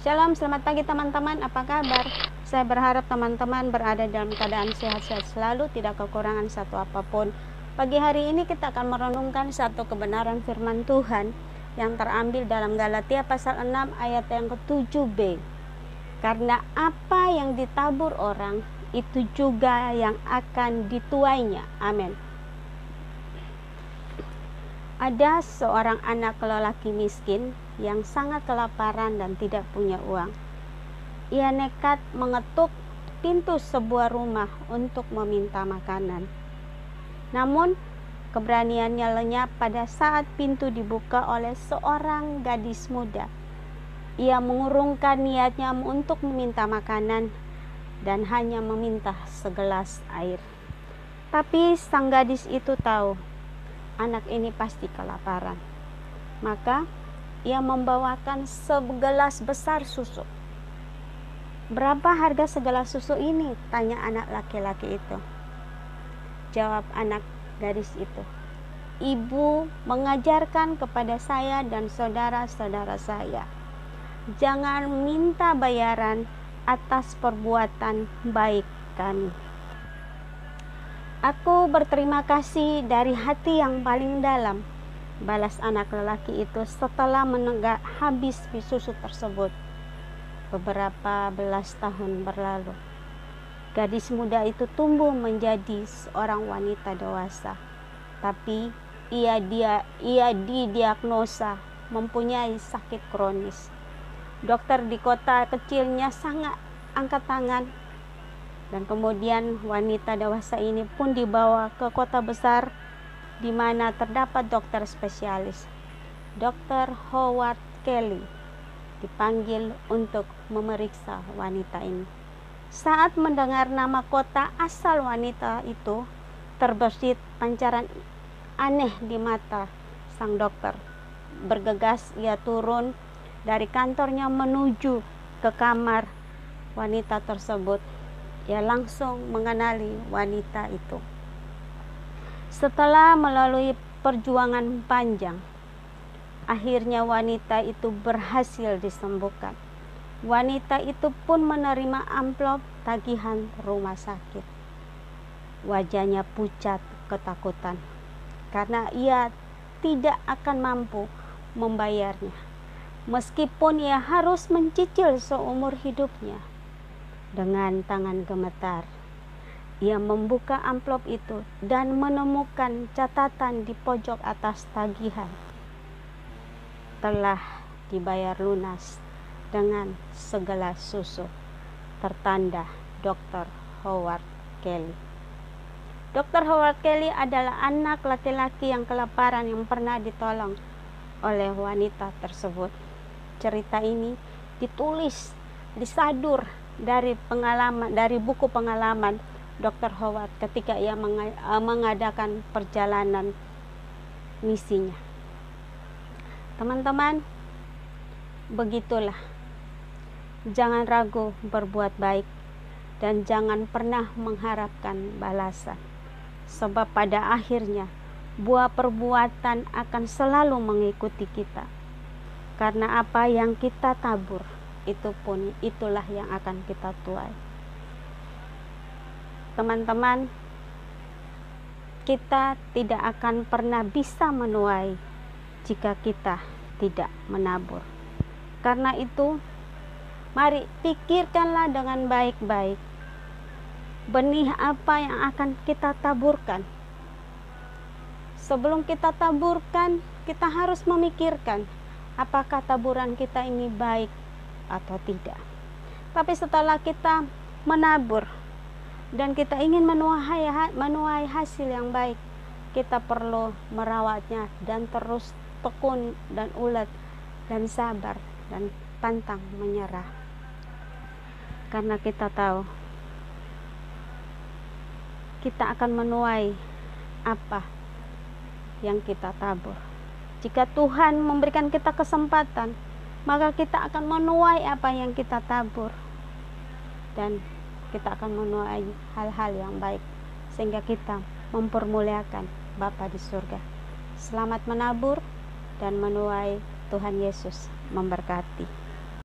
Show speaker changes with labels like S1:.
S1: Shalom, selamat pagi teman-teman. Apa kabar? Saya berharap teman-teman berada dalam keadaan sehat-sehat selalu, tidak kekurangan satu apapun. Pagi hari ini kita akan merenungkan satu kebenaran firman Tuhan yang terambil dalam Galatia pasal 6 ayat yang ke-7b. Karena apa yang ditabur orang, itu juga yang akan dituainya. Amin. Ada seorang anak lelaki miskin yang sangat kelaparan dan tidak punya uang. Ia nekat mengetuk pintu sebuah rumah untuk meminta makanan. Namun, keberaniannya lenyap pada saat pintu dibuka oleh seorang gadis muda. Ia mengurungkan niatnya untuk meminta makanan dan hanya meminta segelas air. Tapi sang gadis itu tahu anak ini pasti kelaparan. Maka ia membawakan segelas besar susu. "Berapa harga segelas susu ini?" tanya anak laki-laki itu. Jawab anak gadis itu, "Ibu mengajarkan kepada saya dan saudara-saudara saya, jangan minta bayaran atas perbuatan baik kami." "Aku berterima kasih dari hati yang paling dalam," balas anak lelaki itu setelah menenggak habis susu tersebut. Beberapa belas tahun berlalu, gadis muda itu tumbuh menjadi seorang wanita dewasa. Tapi ia didiagnosa mempunyai sakit kronis. Dokter di kota kecilnya sangat angkat tangan. Dan kemudian wanita dewasa ini pun dibawa ke kota besar di mana terdapat dokter spesialis. Dr. Howard Kelly dipanggil untuk memeriksa wanita ini. Saat mendengar nama kota asal wanita itu, terbersit pancaran aneh di mata sang dokter. Bergegas ia turun dari kantornya menuju ke kamar wanita tersebut. Ia langsung mengenali wanita itu. Setelah melalui perjuangan panjang, akhirnya wanita itu berhasil disembuhkan. Wanita itu pun menerima amplop tagihan rumah sakit. Wajahnya pucat ketakutan karena ia tidak akan mampu membayarnya, meskipun ia harus mencicil seumur hidupnya. Dengan tangan gemetar, ia membuka amplop itu dan menemukan catatan di pojok atas tagihan. Telah dibayar lunas dengan segelas susu, tertanda Dr. Howard Kelly. Dr. Howard Kelly adalah anak laki-laki yang kelaparan yang pernah ditolong oleh wanita tersebut. Cerita ini ditulis, disadur dari buku pengalaman Dr. Howard ketika ia mengadakan perjalanan misinya. Teman-teman, begitulah. Jangan ragu berbuat baik dan jangan pernah mengharapkan balasan. Sebab pada akhirnya buah perbuatan akan selalu mengikuti kita. Karena apa yang kita tabur, itulah yang akan kita tuai. Teman-teman, kita tidak akan pernah bisa menuai jika kita tidak menabur. Karena itu, mari pikirkanlah dengan baik-baik benih apa yang akan kita taburkan. Sebelum kita taburkan, kita harus memikirkan apakah taburan kita ini baik atau tidak. Tapi setelah kita menabur dan kita ingin menuai hasil yang baik, kita perlu merawatnya dan terus tekun dan ulet dan sabar dan pantang menyerah. Karena kita tahu kita akan menuai apa yang kita tabur. Jika Tuhan memberikan kita kesempatan, maka kita akan menuai apa yang kita tabur. Dan kita akan menuai hal-hal yang baik, sehingga kita mempermuliakan Bapa di surga. Selamat menabur dan menuai. Tuhan Yesus memberkati.